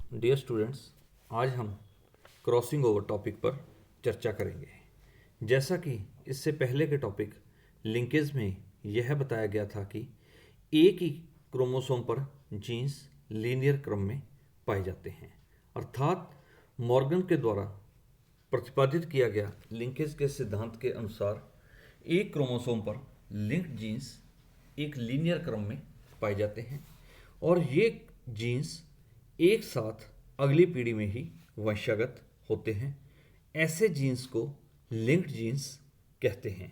Dear students, आज हम crossing over topic पर चर्चा करेंगे। जैसा कि इससे पहले के टॉपिक लिंकेज में यह बताया गया था कि एक ही क्रोमोसोम पर जीन्स लीनियर क्रम में पाए जाते हैं, अर्थात मॉर्गन के द्वारा प्रतिपादित किया गया लिंकेज के सिद्धांत के अनुसार एक क्रोमोसोम पर लिंक्ड जीन्स एक लीनियर क्रम में पाए जाते हैं और ये जीन्स एक साथ अगली पीढ़ी में ही वंशागत होते हैं। ऐसे जीन्स को लिंक्ड जीन्स कहते हैं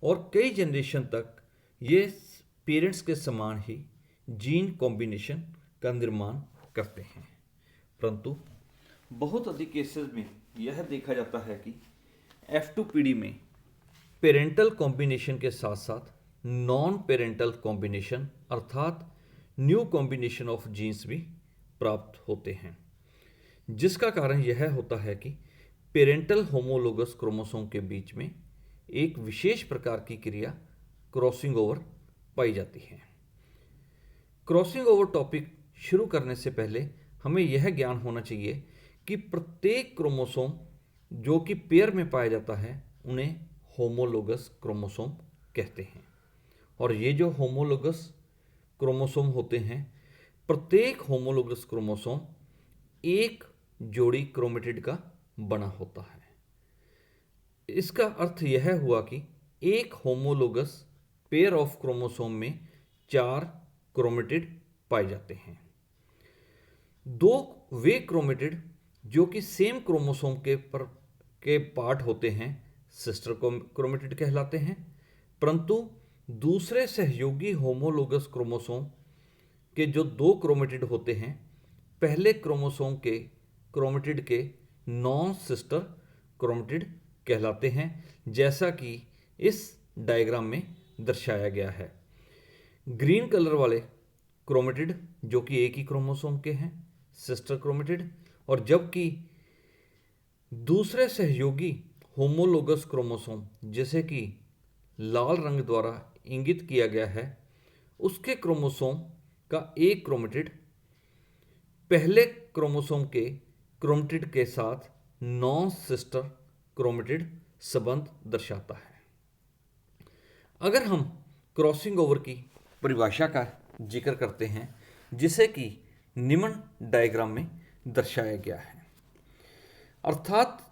और कई जनरेशन तक ये पेरेंट्स के समान ही जीन कॉम्बिनेशन का निर्माण करते हैं। परंतु बहुत अधिक केसेस में यह देखा जाता है कि F2 पीढ़ी में पेरेंटल कॉम्बिनेशन के साथ साथ नॉन पेरेंटल कॉम्बिनेशन अर्थात न्यू कॉम्बिनेशन ऑफ जीन्स भी प्राप्त होते हैं, जिसका कारण यह होता है कि पेरेंटल होमोलोगस क्रोमोसोम के बीच में एक विशेष प्रकार की क्रिया क्रॉसिंग ओवर पाई जाती है। क्रॉसिंग ओवर टॉपिक शुरू करने से पहले हमें यह ज्ञान होना चाहिए कि प्रत्येक क्रोमोसोम जो कि पेयर में पाया जाता है उन्हें होमोलोगस क्रोमोसोम कहते हैं। और ये जो होमोलोगस क्रोमोसोम होते हैं, प्रत्येक होमोलोगस क्रोमोसोम एक जोड़ी क्रोमेटिड का बना होता है। इसका अर्थ यह हुआ कि एक होमोलोगस पेयर ऑफ क्रोमोसोम में 4 क्रोमेटिड पाए जाते हैं। 2 वे क्रोमेटिड जो कि सेम क्रोमोसोम के पार्ट होते हैं सिस्टर क्रोमेटिड कहलाते हैं, परंतु दूसरे सहयोगी होमोलोगस क्रोमोसोम के जो 2 क्रोमेटिड होते हैं पहले क्रोमोसोम के क्रोमेटिड के नॉन सिस्टर क्रोमेटिड कहलाते हैं, जैसा कि इस डायग्राम में दर्शाया गया है। ग्रीन कलर वाले क्रोमेटिड जो कि एक ही क्रोमोसोम के हैं सिस्टर क्रोमेटिड, और जबकि दूसरे सहयोगी होमोलोगस क्रोमोसोम जैसे कि लाल रंग द्वारा इंगित किया गया है उसके क्रोमोसोम का एक क्रोमेटिड पहले क्रोमोसोम के क्रोमेटिड के साथ नॉन सिस्टर क्रोमेटिड संबंध दर्शाता है। अगर हम क्रॉसिंग ओवर की परिभाषा का जिक्र करते हैं जिसे कि निम्न डायग्राम में दर्शाया गया है, अर्थात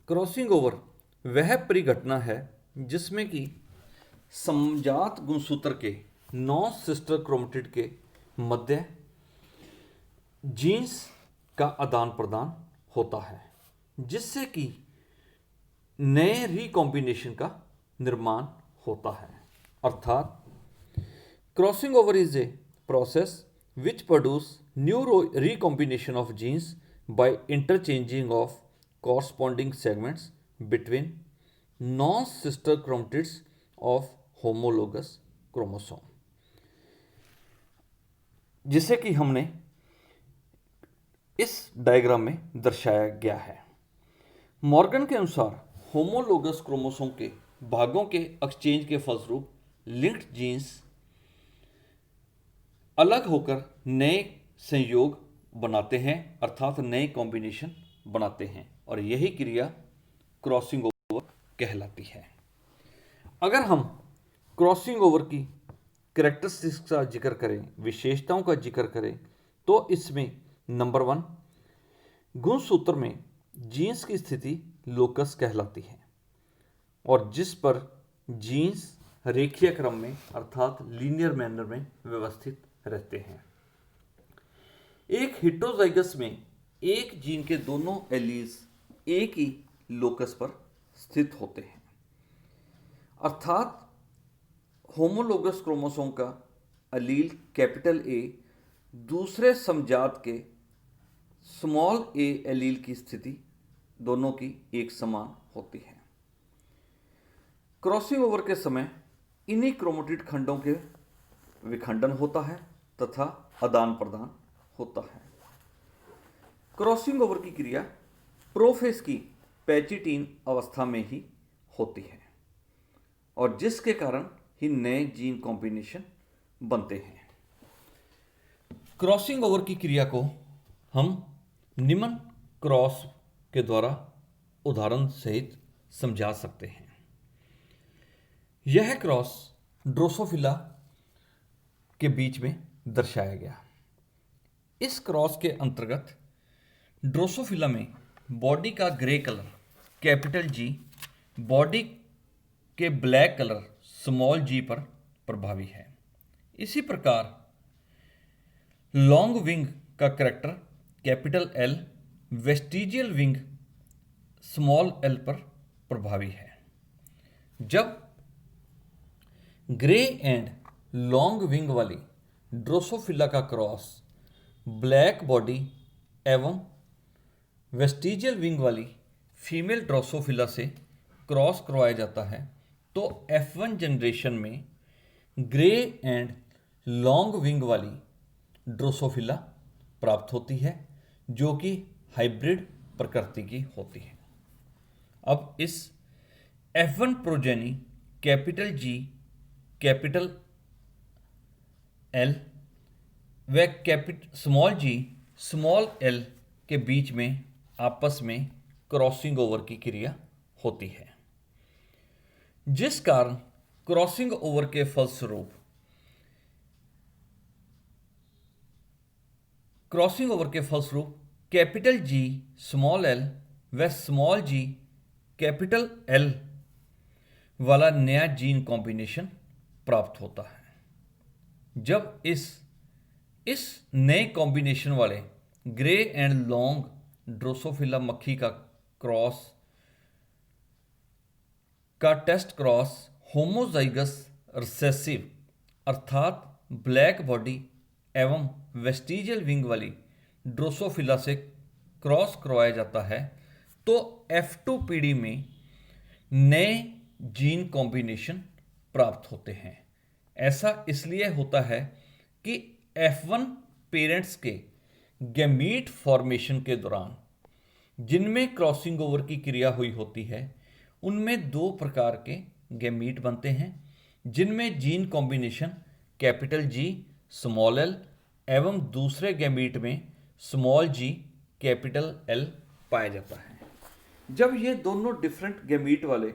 क्रॉसिंग ओवर वह परिघटना है जिसमें कि समजात गुणसूत्र के नॉन सिस्टर क्रोमेटिड के मध्य जीन्स का आदान प्रदान होता है, जिससे कि नए रिकॉम्बिनेशन का निर्माण होता है। अर्थात crossing over is a process which produce new recombination of genes by interchanging of corresponding segments between non-sister chromatids of homologous chromosome, जिसे कि हमने इस डायग्राम में दर्शाया गया है। मॉर्गन के अनुसार होमोलोगस क्रोमोसोम के भागों के एक्सचेंज के फलस्वरूप लिंक्ड जीन्स अलग होकर नए संयोग बनाते हैं, अर्थात नए कॉम्बिनेशन बनाते हैं, और यही क्रिया क्रॉसिंग ओवर कहलाती है। अगर हम क्रॉसिंग ओवर की कैरेक्टरिस्टिक्स का जिक्र करें, विशेषताओं का जिक्र करें, तो इसमें नंबर 1 गुणसूत्र में जीन्स की स्थिति लोकस कहलाती है और जिस पर जीन्स रेखीय क्रम में अर्थात लीनियर मैनर में व्यवस्थित रहते हैं। एक हेटेरोजाइगस में एक जीन के दोनों एलील्स एक ही लोकस पर स्थित होते हैं, अर्थात होमोलोगस क्रोमोसोम का एलील कैपिटल ए दूसरे समजात के स्मॉल ए एलील की स्थिति दोनों की एक समान होती है। क्रॉसिंग ओवर के समय इन्हीं क्रोमेटिड खंडों के विखंडन होता है तथा आदान प्रदान होता है। क्रॉसिंग ओवर की क्रिया प्रोफेज की पैचिटीन अवस्था में ही होती है और जिसके कारण ही नए जीन कॉम्बिनेशन बनते हैं। क्रॉसिंग ओवर की क्रिया को हम निम्न क्रॉस के द्वारा उदाहरण सहित समझा सकते हैं। यह क्रॉस ड्रोसोफिला के बीच में दर्शाया गया। इस क्रॉस के अंतर्गत ड्रोसोफिला में बॉडी का grey colour capital G body के ब्लैक कलर स्मॉल जी पर प्रभावी है। इसी प्रकार लॉन्ग विंग का character capital L vestigial wing small L पर प्रभावी है। जब ग्रे एंड लॉन्ग विंग वाली ड्रोसोफिला का क्रॉस ब्लैक बॉडी एवं वेस्टिजियल विंग वाली फीमेल ड्रोसोफिला से क्रॉस करवाया जाता है तो F1 जनरेशन में ग्रे एंड लॉन्ग विंग वाली ड्रोसोफिला प्राप्त होती है जो कि हाइब्रिड प्रकृति की होती है। अब इस F1 progeny capital G capital L व स्मॉल जी स्मॉल एल के बीच में आपस में क्रॉसिंग ओवर की क्रिया होती है, जिस कारण क्रॉसिंग ओवर के फलस्वरूप कैपिटल जी स्मॉल एल व स्मॉल जी कैपिटल एल वाला नया जीन कॉम्बिनेशन प्राप्त होता है। जब इस नए कॉम्बिनेशन वाले ग्रे एंड लॉन्ग ड्रोसोफिला मक्खी का क्रॉस का टेस्ट क्रॉस होमोजाइगस रिसेसिव अर्थात ब्लैक बॉडी एवं वेस्टिजियल विंग वाली ड्रोसोफिला से क्रॉस करवाया जाता है तो F2 पीढ़ी में नए जीन कॉम्बिनेशन प्राप्त होते हैं। ऐसा इसलिए होता है कि F1 पेरेंट्स के गैमीट फॉर्मेशन के दौरान जिनमें क्रॉसिंग ओवर की क्रिया हुई होती है उनमें दो प्रकार के गैमीट बनते हैं, जिनमें gene combination capital G small L एवं दूसरे गैमीट में स्मॉल जी कैपिटल एल पाया जाता है। जब ये दोनों डिफरेंट गैमीट वाले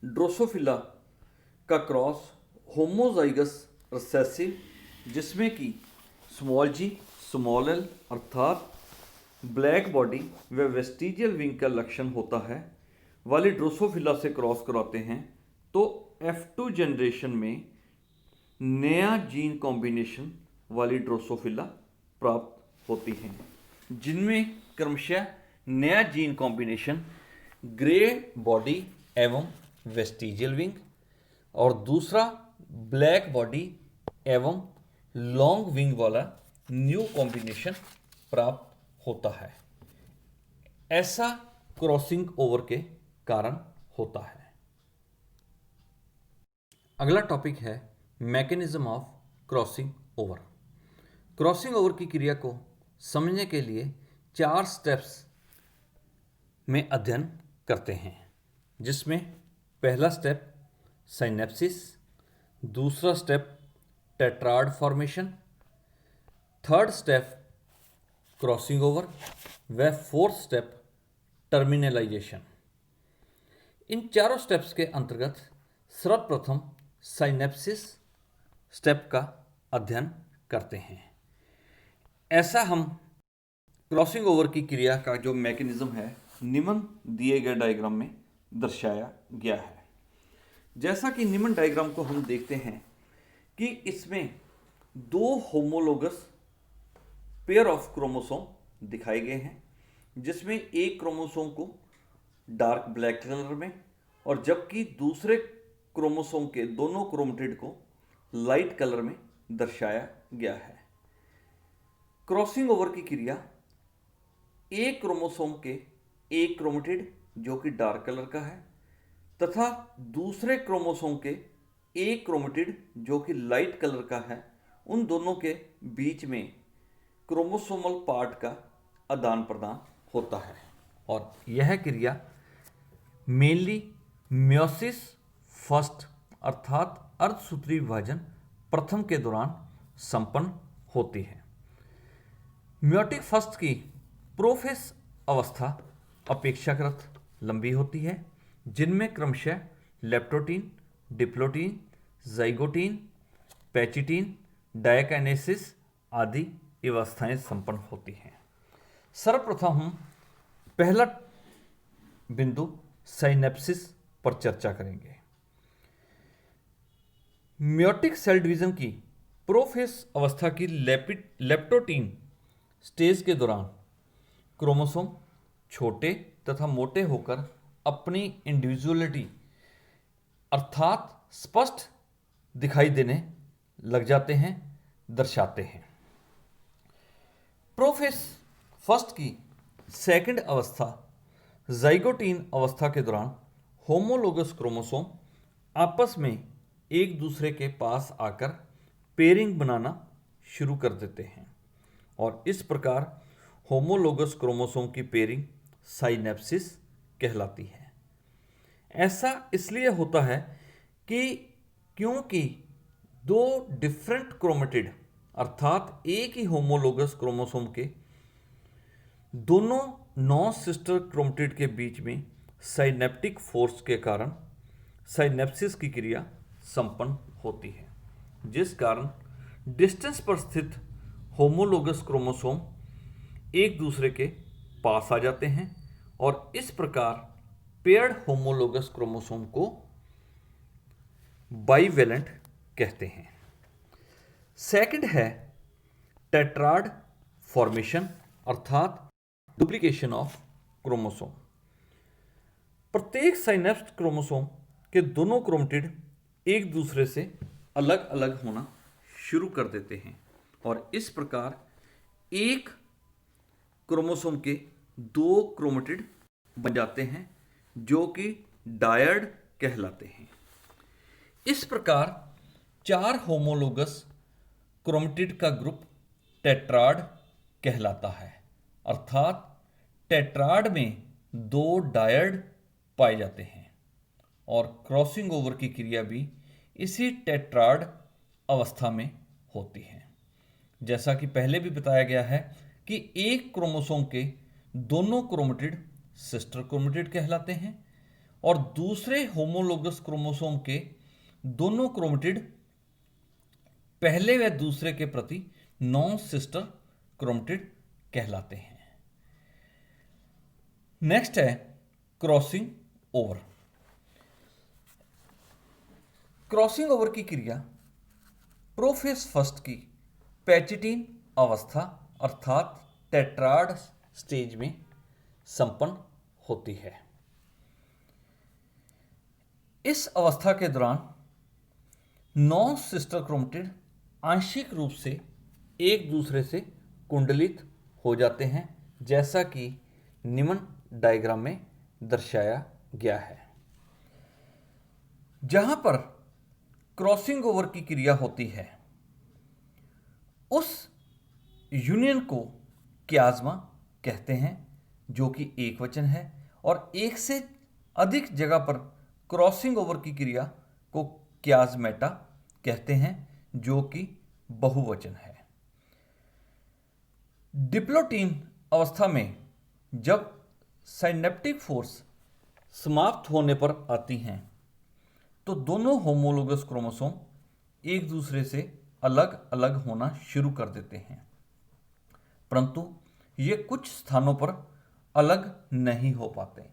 ड्रोसोफिला का क्रॉस होमोजाइगस रिसेसिव जिसमें कि स्मॉल जी स्मॉल एल अर्थात ब्लैक बॉडी व वेस्टिजियल विंग का लक्षण होता है वाली ड्रोसोफिला से क्रॉस कराते हैं तो F2 जनरेशन में नया जीन कॉम्बिनेशन वाली ड्रोसोफिला प्राप्त होती हैं, जिनमें क्रमशः नया जीन कॉम्बिनेशन ग्रे बॉडी एवं वेस्टिजियल विंग और दूसरा ब्लैक बॉडी एवं लॉन्ग विंग वाला न्यू कॉम्बिनेशन प्राप्त होता है। ऐसा क्रॉसिंग ओवर के कारण होता है। अगला टॉपिक है mechanism of crossing over. Crossing over की क्रिया को समझने के लिए 4 स्टेप्स में अध्ययन करते हैं, जिसमें पहला स्टेप साइनेप्सिस, दूसरा step tetrad formation, third step crossing over व फोर्थ स्टेप टर्मिनलाइजेशन। इन चारों स्टेप्स के अंतर्गत सर्वप्रथम साइनेप्सिस स्टेप का अध्ययन करते हैं। ऐसा हम क्रॉसिंग ओवर की क्रिया का जो मैकेनिज्म है निम्न दिए गए डायग्राम में दर्शाया गया है। जैसा कि निम्न डायग्राम को हम देखते हैं कि इसमें 2 होमोलोगस पेयर ऑफ क्रोमोसोम दिखाए गए हैं, जिसमें एक क्रोमोसोम को डार्क ब्लैक कलर में और जबकि दूसरे क्रोमोसोम के दोनों क्रोमेटिड को लाइट कलर में दर्शाया गया है। क्रॉसिंग ओवर की क्रिया एक क्रोमोसोम के एक क्रोमेटिड जो कि डार्क कलर का है तथा दूसरे क्रोमोसोम के एक क्रोमेटिड जो कि लाइट कलर का है, उन दोनों के बीच में क्रोमोसोमल पार्ट का आदान प्रदान होता है और यह क्रिया मेनली मियोसिस फर्स्ट अर्थात अर्धसूत्री विभाजन प्रथम के दौरान संपन्न होती है। म्योटिक फर्स्ट की प्रोफेस अवस्था अपेक्षाकृत लंबी होती है, जिनमें क्रमशः leptotene, diplotene, zygotene, pachytene, diakinesis आदि अवस्थाएं संपन्न होती हैं। सर्वप्रथम हम पहला बिंदु साइनेप्सिस पर चर्चा करेंगे। म्योटिक सेल डिवीजन की प्रोफेस अवस्था की लेप्टोटीन स्टेज के दौरान क्रोमोसोम छोटे तथा मोटे होकर अपनी इंडिविजुअलिटी अर्थात स्पष्ट दिखाई देने लग जाते हैं, दर्शाते हैं। प्रोफेस फर्स्ट की सेकंड अवस्था जाइगोटीन अवस्था के दौरान होमोलोगस क्रोमोसोम आपस में एक दूसरे के पास आकर पेयरिंग बनाना शुरू कर देते हैं और इस प्रकार होमोलोगस क्रोमोसोम की पेयरिंग साइनेप्सिस कहलाती है। ऐसा इसलिए होता है कि क्योंकि दो डिफरेंट क्रोमेटिड अर्थात एक ही होमोलोगस क्रोमोसोम के दोनों नॉन सिस्टर क्रोमेटिड के बीच में साइनेप्टिक फोर्स के कारण साइनेप्सिस की क्रिया संपन्न होती है, जिस कारण डिस्टेंस पर स्थित होमोलोगस क्रोमोसोम एक दूसरे के पास आ जाते हैं और इस प्रकार पेयर्ड होमोलोगस क्रोमोसोम को बाइवेलेंट कहते हैं। सेकंड है टेट्राड फॉर्मेशन अर्थात डुप्लीकेशन ऑफ क्रोमोसोम। प्रत्येक साइनेप्स्ड क्रोमोसोम के दोनों क्रोमेटिड एक दूसरे से अलग अलग होना शुरू कर देते हैं और इस प्रकार एक क्रोमोसोम के दो क्रोमेटिड बन जाते हैं जो कि डायड कहलाते हैं। इस प्रकार चार होमोलोगस क्रोमेटिड का ग्रुप टेट्राड कहलाता है, अर्थात टेट्राड में दो डायड पाए जाते हैं और क्रॉसिंग ओवर की क्रिया भी इसी टेट्राड अवस्था में होती है। जैसा कि पहले भी बताया गया है कि एक क्रोमोसोम के दोनों क्रोमेटिड सिस्टर क्रोमेटिड कहलाते हैं और दूसरे होमोलोगस क्रोमोसोम के दोनों क्रोमेटिड पहले व दूसरे के प्रति नॉन सिस्टर क्रोमेटिड कहलाते हैं। नेक्स्ट है क्रॉसिंग ओवर। क्रॉसिंग ओवर की क्रिया प्रोफेस फर्स्ट की पैचिटीन अवस्था अर्थात टेट्राड स्टेज में संपन्न होती है। इस अवस्था के दौरान नॉन सिस्टर क्रोमेटिड आंशिक रूप से एक दूसरे से कुंडलित हो जाते हैं, जैसा कि निम्न डायग्राम में दर्शाया गया है। जहां पर क्रॉसिंग ओवर की क्रिया होती है उस यूनियन को क्याज्मा कहते हैं, जो कि एक वचन है, और एक से अधिक जगह पर क्रॉसिंग ओवर की क्रिया को क्याज्मेटा कहते हैं, जो कि बहुवचन है। डिप्लोटीन अवस्था में जब साइनेप्टिक फोर्स समाप्त होने पर आती हैं तो दोनों होमोलोगस क्रोमोसोम एक दूसरे से अलग अलग होना शुरू कर देते हैं, परंतु ये कुछ स्थानों पर अलग नहीं हो पाते।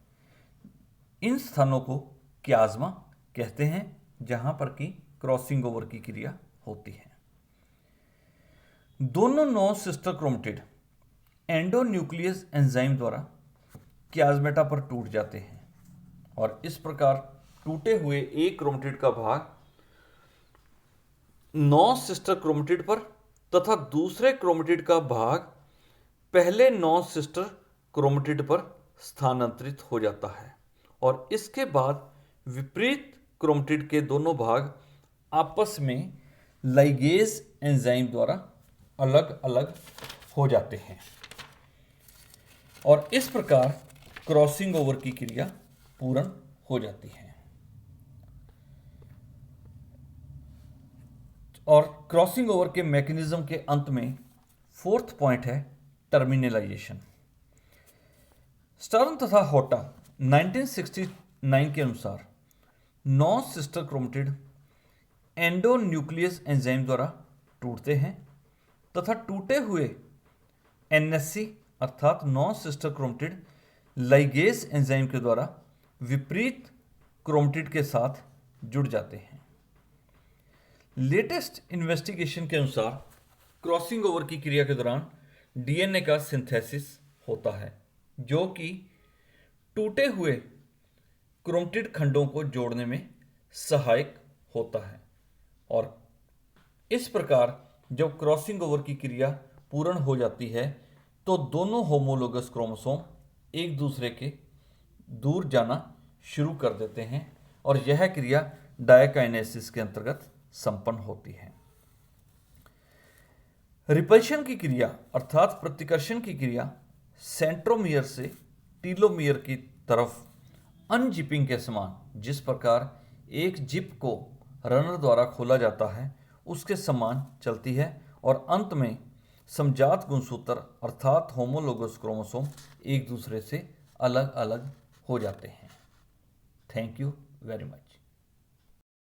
इन स्थानों को क्याज्मा कहते हैं, जहां पर कि क्रॉसिंग ओवर की क्रिया होती है। दोनों non sister chromatid endonuclease enzyme द्वारा क्याज्मेटा पर टूट जाते हैं और इस प्रकार टूटे हुए एक क्रोमेटिड का भाग नॉन सिस्टर क्रोमेटिड पर तथा दूसरे क्रोमेटिड का भाग पहले नॉन सिस्टर क्रोमेटिड पर स्थानांतरित हो जाता है और इसके बाद विपरीत क्रोमेटिड के दोनों भाग आपस में लाइगेज एंजाइम द्वारा अलग अलग हो जाते हैं और इस प्रकार क्रॉसिंग ओवर की क्रिया पूर्ण हो जाती है। और क्रॉसिंग ओवर के मैकेनिज्म के अंत में फोर्थ पॉइंट है टर्मिनलाइजेशन। स्टर्न तथा होटा 1969 के अनुसार 9 सिस्टर क्रोमेटिड एंडोन्यूक्लियस एंजाइम द्वारा टूटते हैं तथा टूटे हुए एनएससी अर्थात 9 सिस्टर क्रोमेटिड लाइगेज एंजाइम के द्वारा विपरीत क्रोमेटिड के साथ जुड़ जाते हैं। लेटेस्ट इन्वेस्टिगेशन के अनुसार क्रॉसिंग ओवर की क्रिया के दौरान डीएनए का सिंथेसिस होता है जो कि टूटे हुए क्रोमेटिड खंडों को जोड़ने में सहायक होता है और इस प्रकार जब क्रॉसिंग ओवर की क्रिया पूर्ण हो जाती है तो दोनों होमोलोगस क्रोमोसोम एक दूसरे के दूर जाना शुरू कर देते हैं और यह क्रिया डायकाइनेसिस के अंतर्गत संपन्न होती है। रिपल्शन की क्रिया अर्थात प्रतिकर्षण की क्रिया सेंट्रोमियर से टीलोमियर की तरफ अनजिपिंग के समान जिस प्रकार एक जिप को रनर द्वारा खोला जाता है उसके समान चलती है और अंत में समजात गुणसूत्र अर्थात होमोलोगस क्रोमोसोम एक दूसरे से अलग अलग हो जाते हैं। Thank you very much.